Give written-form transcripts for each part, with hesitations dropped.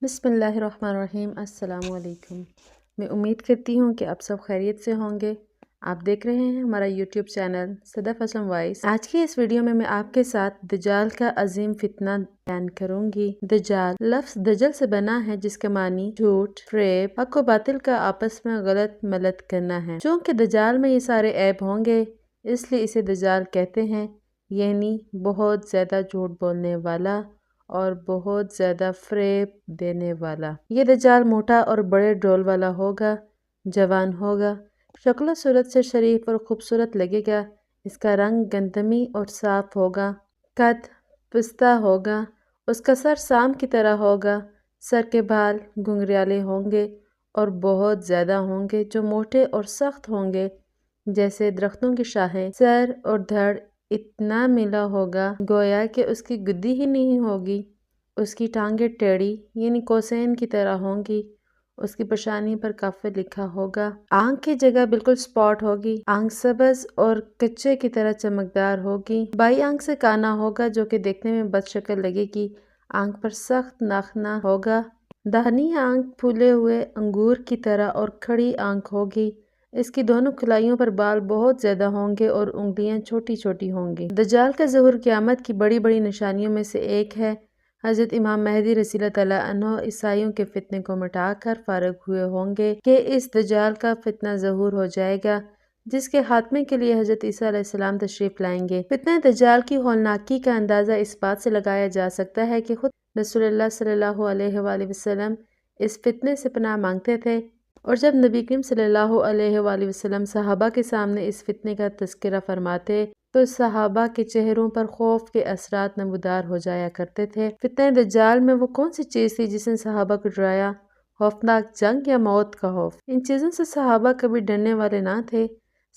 بسم اللہ الرحمن الرحیم۔ السلام علیکم۔ میں امید کرتی ہوں کہ آپ سب خیریت سے ہوں گے۔ آپ دیکھ رہے ہیں ہمارا یوٹیوب چینل صدف اسلم وائس۔ آج کی اس ویڈیو میں آپ کے ساتھ دجال کا عظیم فتنہ بیان کروں گی۔ دجال لفظ دجل سے بنا ہے، جس کا معنی جھوٹ، فریب، حق و باطل کا آپس میں غلط ملت کرنا ہے۔ چونکہ دجال میں یہ سارے عیب ہوں گے، اس لیے اسے دجال کہتے ہیں، یعنی بہت زیادہ جھوٹ بولنے والا اور بہت زیادہ فریب دینے والا۔ یہ دجال موٹا اور بڑے ڈول والا ہوگا، جوان ہوگا، شکل و صورت سے شریف اور خوبصورت لگے گا۔ اس کا رنگ گندمی اور صاف ہوگا، قد پستہ ہوگا، اس کا سر سام کی طرح ہوگا، سر کے بال گھنگریالے ہوں گے اور بہت زیادہ ہوں گے، جو موٹے اور سخت ہوں گے جیسے درختوں کی شاخیں۔ سر اور دھڑ اتنا ملا ہوگا گویا کہ اس کی گدی ہی نہیں ہوگی۔ اس کی ٹانگیں ٹیڑھی یعنی کوسین کی طرح ہوں گی۔ اس کی پیشانی پر کافر لکھا ہوگا۔ آنکھ کی جگہ بالکل سپاٹ ہوگی۔ آنکھ سبز اور کچے کی طرح چمکدار ہوگی۔ بائیں آنکھ سے کانا ہوگا، جو کہ دیکھنے میں بد شکل لگے گی۔ آنکھ پر سخت ناخنا ہوگا۔ داہنی آنکھ پھولے ہوئے انگور کی طرح اور کھڑی آنکھ ہوگی۔ اس کی دونوں کلائیوں پر بال بہت زیادہ ہوں گے اور انگلیاں چھوٹی چھوٹی ہوں گی۔ دجال کا ظہور قیامت کی بڑی بڑی نشانیوں میں سے ایک ہے۔ حضرت امام مہدی رضی اللہ تعالیٰ عنہ عیسائیوں کے فتنے کو مٹا کر فارغ ہوئے ہوں گے کہ اس دجال کا فتنہ ظہور ہو جائے گا، جس کے خاتمے کے لیے حضرت عیسیٰ علیہ السلام تشریف لائیں گے۔ فتنہ دجال کی ہولناکی کا اندازہ اس بات سے لگایا جا سکتا ہے کہ خود رسول اللہ صلی اللہ علیہ وآلہ وسلم اس فتنے سے پناہ مانگتے تھے، اور جب نبی کریم صلی اللہ علیہ وآلہ وسلم صحابہ کے سامنے اس فتنے کا تذکرہ فرماتے تو صحابہ کے چہروں پر خوف کے اثرات نمودار ہو جایا کرتے تھے۔ فتنہ دجال میں وہ کون سی چیز تھی جس نے صحابہ کو ڈرایا؟ خوفناک جنگ یا موت کا خوف؟ ان چیزوں سے صحابہ کبھی ڈرنے والے نہ تھے۔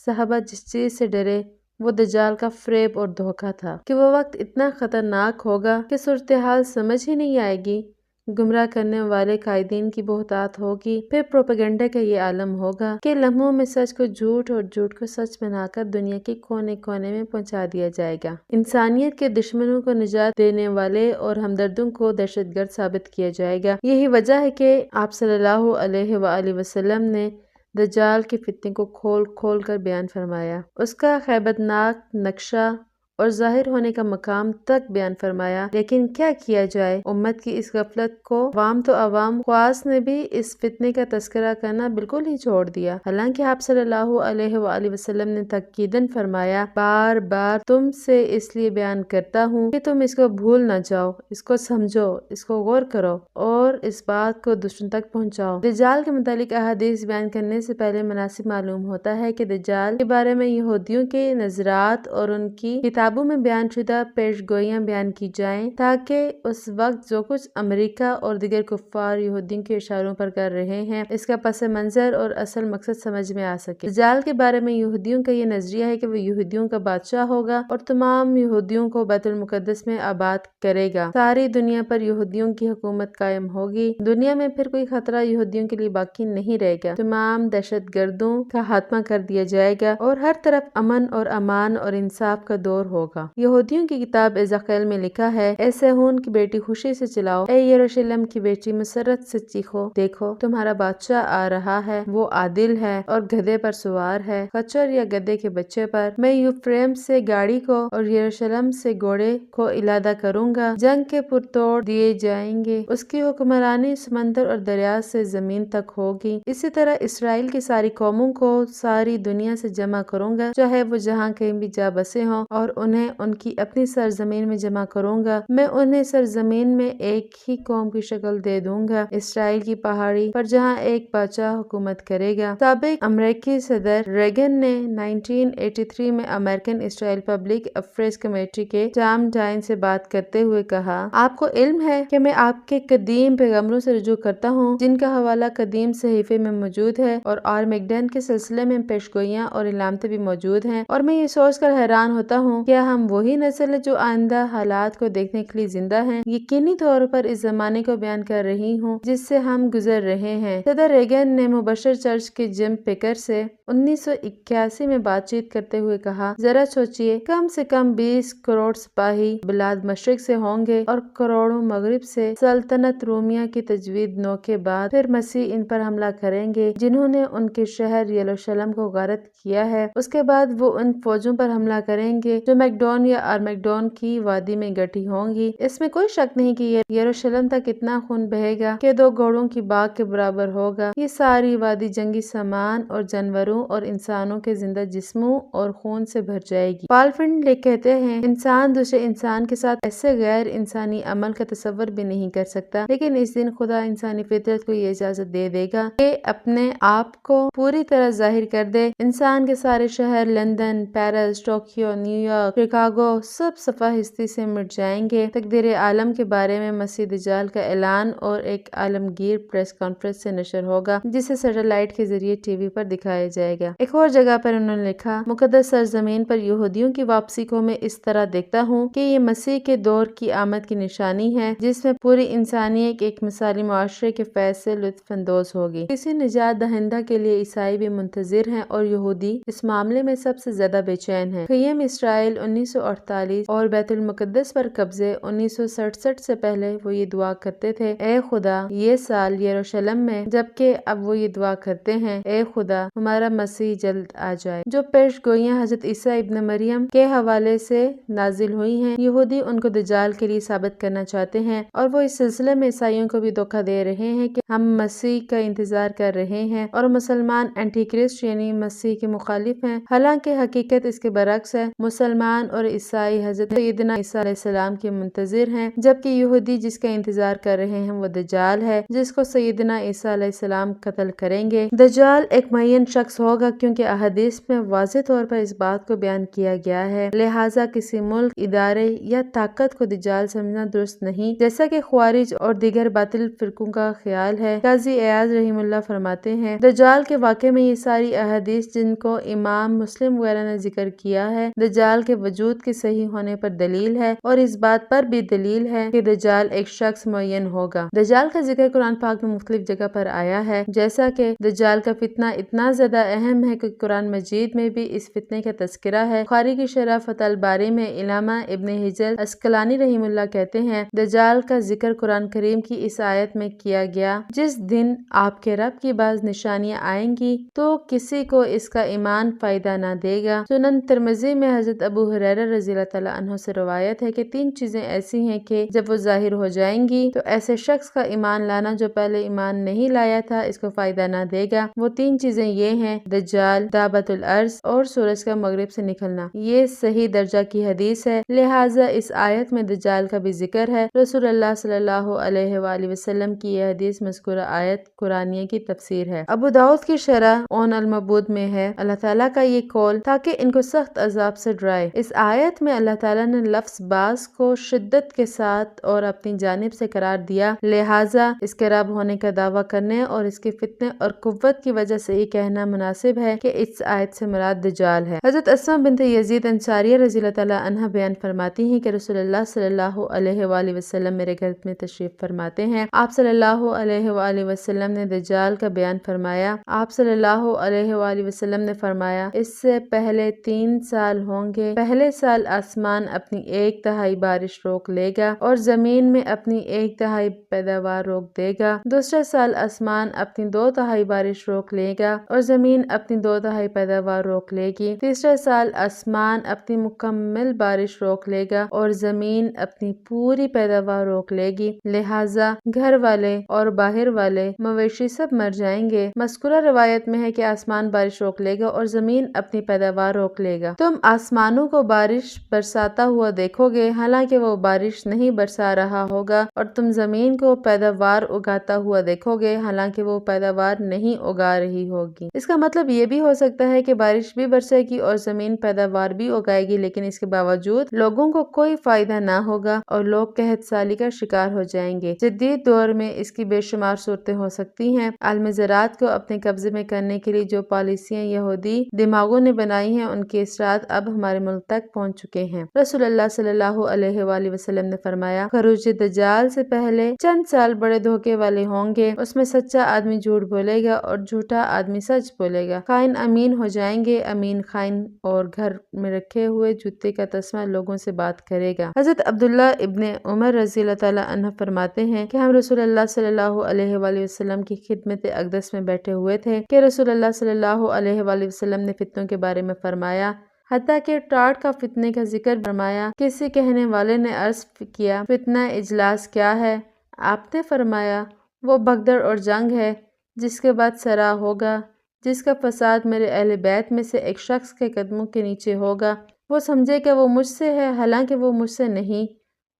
صحابہ جس چیز سے ڈرے وہ دجال کا فریب اور دھوکہ تھا کہ وہ وقت اتنا خطرناک ہوگا کہ صورتحال سمجھ ہی نہیں آئے گی۔ گمراہ کرنے والے قائدین کی بہتات ہوگی، پھر پروپیگنڈا کا یہ عالم ہوگا کہ لمحوں میں سچ کو جھوٹ اور جھوٹ کو سچ بنا کر دنیا کے کونے کونے میں پہنچا دیا جائے گا۔ انسانیت کے دشمنوں کو نجات دینے والے اور ہمدردوں کو دہشت گرد ثابت کیا جائے گا۔ یہی وجہ ہے کہ آپ صلی اللہ علیہ وآلہ وسلم نے دجال کے فتنے کو کھول کھول کر بیان فرمایا، اس کا خیبتناک نقشہ اور ظاہر ہونے کا مقام تک بیان فرمایا۔ لیکن کیا کیا جائے، امت کی اس غفلت کو عوام تو عوام خواص نے بھی اس فتنے کا تذکرہ کرنا بالکل ہی چھوڑ دیا۔ حالانکہ آپ صلی اللہ علیہ وآلہ وسلم نے تاکیداً فرمایا، بار بار تم سے اس لیے بیان کرتا ہوں کہ تم اس کو بھول نہ جاؤ، اس کو سمجھو، اس کو غور کرو اور اس بات کو دوسروں تک پہنچاؤ۔ دجال کے متعلق احادیث بیان کرنے سے پہلے مناسب معلوم ہوتا ہے کہ دجال کے بارے میں یہودیوں کے نظریات اور ان کی کتابوں میں بیان شدہ پیش گوئیاں بیان کی جائیں، تاکہ اس وقت جو کچھ امریکہ اور دیگر کفار یہودیوں کے اشاروں پر کر رہے ہیں، اس کا پس منظر اور اصل مقصد سمجھ میں آ سکے۔ دجال کے بارے میں یہودیوں کا یہ نظریہ ہے کہ وہ یہودیوں کا بادشاہ ہوگا اور تمام یہودیوں کو بیت المقدس میں آباد کرے گا۔ ساری دنیا پر یہودیوں کی حکومت قائم ہوگی۔ دنیا میں پھر کوئی خطرہ یہودیوں کے لیے باقی نہیں رہے گا۔ تمام دہشت گردوں کا خاتمہ کر دیا جائے گا اور ہر طرف امن اور امان اور انصاف کا دور ہوگا۔ یہودیوں کی کتاب ازاخیل میں لکھا ہے، اے صہیون کی بیٹی خوشی سے چلاؤ، اے یروشلم کی بیٹی مسرت سے چیخو، دیکھو تمہارا بادشاہ آ رہا ہے، وہ عادل ہے اور گدھے پر سوار ہے، خچر یا گدھے کے بچے پر۔ میں یوفریم سے گاڑی کو اور یروشلم سے گھوڑے کو علادہ کروں گا، جنگ کے پرتوڑ دیے جائیں گے، اس کی حکمرانی سمندر اور دریا سے زمین تک ہوگی۔ اسی طرح اسرائیل کی ساری قوموں کو ساری دنیا سے جمع کروں گا، چاہے وہ جہاں کہیں بھی جا بسے ہوں، اور انہیں ان کی اپنی سرزمین میں جمع کروں گا۔ میں انہیں سرزمین میں ایک ہی قوم کی شکل دے دوں گا، اسرائیل کی پہاڑی پر، جہاں ایک بادشاہ حکومت کرے گا۔ سابق امریکی صدر ریگن نے 1983 میں امریکن اسرائیل پبلک افیئرز کمیٹی کے ٹام ڈائن سے بات کرتے ہوئے کہا، آپ کو علم ہے کہ میں آپ کے قدیم پیغمبروں سے رجوع کرتا ہوں، جن کا حوالہ قدیم صحیفے میں موجود ہے، اور آرمیگڈن کے سلسلے میں پیشگوئیاں اور علامتیں بھی موجود ہیں، اور میں یہ سوچ کر حیران ہوتا ہوں کہ کیا ہم وہی نسل ہے جو آئندہ حالات کو دیکھنے کے لیے زندہ ہیں؟ یقینی طور پر اس زمانے کو بیان کر رہی ہوں جس سے ہم گزر رہے ہیں۔ صدر ریگن نے مبشر چرچ کے جم پیکر سے 1981 میں بات چیت کرتے ہوئے کہا، ذرا سوچئے، کم سے کم 20 کروڑ سپاہی بلاد مشرق سے ہوں گے اور کروڑوں مغرب سے۔ سلطنت رومیہ کی تجوید نو کے بعد پھر مسیح ان پر حملہ کریں گے جنہوں نے ان کے شہر یروشلم کو غارت کیا ہے۔ اس کے بعد وہ ان فوجوں پر حملہ کریں گے جو میگڈون یا آرمیگڈون کی وادی میں گٹھی ہوں گی۔ اس میں کوئی شک نہیں کہ یروشلم تک اتنا خون بہے گا کہ 2 گھوڑوں کی باغ کے برابر ہوگا۔ یہ ساری وادی جنگی سامان اور جانوروں اور انسانوں کے زندہ جسموں اور خون سے بھر جائے گی۔ پال فنڈلے کہتے ہیں، انسان دوسرے انسان کے ساتھ ایسے غیر انسانی عمل کا تصور بھی نہیں کر سکتا، لیکن اس دن خدا انسانی فطرت کو یہ اجازت دے دے گا کہ اپنے آپ کو پوری طرح ظاہر کر دے۔ انسان کے سارے شہر London, Paris, Tokyo, New York, Chicago سب صفحہ ہستی سے مٹ جائیں گے۔ تقدیر عالم کے بارے میں مسیح دجال کا اعلان اور ایک عالمگیر پریس کانفرنس سے نشر ہوگا جسے سیٹلائٹ کے ذریعے ٹی وی پر دکھایا جائے گا۔ ایک اور جگہ پر انہوں نے لکھا، مقدس سرزمین پر یہودیوں کی واپسی کو میں اس طرح دیکھتا ہوں کہ یہ مسیح کے دور کی آمد کی نشانی ہے جس میں پوری انسانیت ایک مثالی معاشرے کے فیض سے لطف اندوز ہوگی۔ کسی نجات دہندہ کے لیے عیسائی بھی منتظر ہیں اور یہودی اس معاملے میں سب سے زیادہ بے چین ہیں۔ خیم اسرائیل 1948 اور بیت المقدس پر قبضے 1967 سے پہلے وہ یہ دعا کرتے تھے، اے خدا یہ سال یروشلم میں، جبکہ اب وہ یہ دعا کرتے ہیں، اے خدا ہمارا مسیح جلد آ جائے۔ جو پیش گوئیاں حضرت عیسیٰ ابن مریم کے حوالے سے نازل ہوئی ہیں، یہودی ان کو دجال کے لیے ثابت کرنا چاہتے ہیں اور وہ اس سلسلے میں عیسائیوں کو بھی دھوکہ دے رہے ہیں کہ ہم مسیح کا انتظار کر رہے ہیں اور مسلمان اینٹی کرسٹ یعنی مسیح کے مخالف ہیں، حالانکہ حقیقت اس کے برعکس ہے۔ مسلمان اور عیسائی حضرت سیدنا عیسیٰ علیہ السلام کے منتظر ہیں، جبکہ یہودی جس کا انتظار کر رہے ہیں وہ دجال ہے جس کو سیدنا عیسیٰ علیہ السلام قتل کریں گے۔ دجال ایک معین شخص ہوگا کیونکہ احادیث میں واضح طور پر اس بات کو بیان کیا گیا ہے، لہٰذا کسی ملک، ادارے یا طاقت کو دجال سمجھنا درست نہیں، جیسا کہ خوارج اور دیگر باطل فرقوں کا خیال ہے۔ قاضی ایاز رحمہ اللہ فرماتے ہیں، دجال کے واقعے میں یہ ساری احادیث جن کو امام مسلم وغیرہ نے ذکر کیا ہے، دجال کے وجود کے صحیح ہونے پر دلیل ہے اور اس بات پر بھی دلیل ہے کہ دجال ایک شخص معین ہوگا۔ دجال کا ذکر قرآن پاک میں مختلف جگہ پر آیا ہے، جیسا کہ دجال کا فتنہ اتنا زیادہ اہم ہے کہ قرآن مجید میں بھی اس فتنے کا تذکرہ ہے۔ بخاری کی شرح فتح الباری میں علامہ ابن حجر عسقلانی رحمہ اللہ کہتے ہیں، دجال کا ذکر قرآن کریم کی اس آیت میں کیا گیا، جس دن آپ کے رب کی بعض نشانیاں آئیں گی تو کسی کو اس کا ایمان فائدہ نہ دے گا۔ سنن ترمذی میں حضرت ابو ہریرہ رضی اللہ تعالیٰ عنہ سے روایت ہے کہ 3 چیزیں ایسی ہیں کہ جب وہ ظاہر ہو جائیں گی تو ایسے شخص کا ایمان لانا جو پہلے ایمان نہیں لایا تھا اس کو فائدہ نہ دے گا۔ وہ 3 چیزیں یہ ہیں، دجال، دعوت الارض اور سورج کا مغرب سے نکلنا۔ یہ صحیح درجہ کی حدیث ہے، لہٰذا اس آیت میں دجال کا بھی ذکر ہے۔ رسول اللہ صلی اللہ علیہ وآلہ وسلم کی یہ حدیث مذکورہ آیت قرآنیہ کی تفسیر ہے۔ ابو داؤد کی شرح اون المعبود میں ہے، اللہ تعالیٰ کا یہ قول تاکہ ان کو سخت عذاب سے ڈرائے۔ اس آیت میں اللہ تعالیٰ نے لفظ باس کو شدت کے ساتھ اور اپنی جانب سے قرار دیا، لہٰذا اس کے رب ہونے کا دعویٰ کرنے اور اس کے فتنے اور قوت کی وجہ سے یہ کہنا مناسب ہے کہ اس آیت سے مراد دجال ہے۔ حضرت اسماء بنت یزید انصاریہ رضی اللہ تعالیٰ عنہ بیان فرماتی ہیں کہ رسول اللہ صلی اللہ علیہ وآلہ وسلم میرے گھر میں تشریف فرماتے ہیں۔ آپ صلی اللہ علیہ وآلہ وسلم نے دجال کا بیان فرمایا۔ آپ صلی اللہ علیہ وآلہ وسلم نے فرمایا، اس سے پہلے 3 سال ہوں گے۔ پہلے سال آسمان اپنی 1/3 بارش روک لے گا اور زمین میں اپنی 1/3 پیداوار روک دے گا۔ دوسرے سال آسمان اپنی 2/3 بارش روک لے گا اور زمین اپنی 2/3 پیداوار روک لے گی۔ تیسرے سال آسمان اپنی مکمل بارش روک لے گا اور زمین اپنی پوری پیداوار روک لے گی، لہٰذا گھر والے اور باہر والے مویشی سب مر جائیں گے۔ مذکورہ روایت میں ہے کہ آسمان بارش روک لے گا اور زمین اپنی پیداوار روک لے گا۔ تم آسمانوں کو بارش برساتا ہوا دیکھو گے، حالانکہ وہ بارش نہیں برسا رہا ہوگا، اور تم زمین کو پیداوار اگاتا ہوا دیکھو گے، حالانکہ وہ پیداوار نہیں اگا رہی ہوگی۔ اس کا مطلب یہ بھی ہو سکتا ہے کہ بارش بھی برسے گی اور زمین پیداوار بھی اگائے گی، لیکن اس کے باوجود لوگوں کو کوئی فائدہ نہ ہوگا اور لوگ قحط سالی کا شکار ہو جائیں گے۔ جدید دور میں اس کی بے شمار صورتیں ہو سکتی ہیں۔ عالم زراعت کو اپنے قبضے میں کرنے کے لیے جو پالیسیاں یہودی دماغوں نے بنائی ہیں ان کے اثرات اب ہمارے ملک تک پہنچ چکے ہیں۔ رسول اللہ صلی اللہ علیہ وآلہ وسلم نے فرمایا، خروج دجال سے پہلے چند سال بڑے دھوکے والے ہوں گے۔ اس میں سچا آدمی جھوٹ بولے گا اور جھوٹا آدمی سچ بولے گا۔ خائن امین ہو جائیں گے، امین خائن، اور گھر میں رکھے ہوئے جوتے کا تسمہ لوگوں سے بات کرے گا۔ حضرت عبداللہ ابن عمر رضی اللہ تعالیٰ عنہ فرماتے ہیں کہ ہم رسول اللہ صلی اللہ علیہ وآلہ وسلم کی خدمت اقدس میں بیٹھے ہوئے تھے کہ رسول اللہ صلی اللہ علیہ وآلہ وسلم نے فتنوں کے بارے میں فرمایا، حتیٰ کہ ٹاٹ کا فتنے کا ذکر فرمایا۔ کسی کہنے والے نے عرض کیا، فتنہ اجلاس کیا ہے؟ آپ نے فرمایا، وہ بھگدڑ اور جنگ ہے جس کے بعد صراع ہوگا، جس کا فساد میرے اہل بیت میں سے ایک شخص کے قدموں کے نیچے ہوگا۔ وہ سمجھے کہ وہ مجھ سے ہے، حالانکہ وہ مجھ سے نہیں،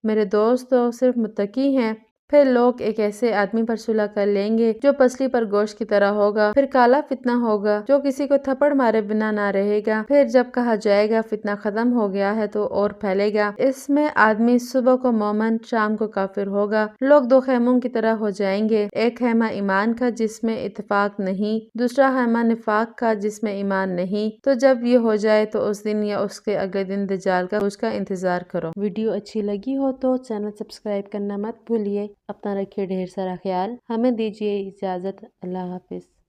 میرے دوست تو صرف متقی ہیں۔ پھر لوگ ایک ایسے آدمی پر صلح کر لیں گے جو پسلی پر گوشت کی طرح ہوگا۔ پھر کالا فتنہ ہوگا جو کسی کو تھپڑ مارے بنا نہ رہے گا۔ پھر جب کہا جائے گا فتنہ ختم ہو گیا ہے تو اور پھیلے گا۔ اس میں آدمی صبح کو مومن، شام کو کافر ہوگا۔ لوگ دو خیموں کی طرح ہو جائیں گے، ایک خیمہ ایمان کا جس میں اتفاق نہیں، دوسرا خیمہ نفاق کا جس میں ایمان نہیں۔ تو جب یہ ہو جائے تو اس دن یا اس کے اگلے دن دجال کا خروج کا انتظار کرو۔ ویڈیو اچھی لگی ہو تو چینل سبسکرائب کرنا مت بھولیے۔ اپنا رکھیے ڈھیر سارا خیال۔ ہمیں دیجیے اجازت۔ اللہ حافظ۔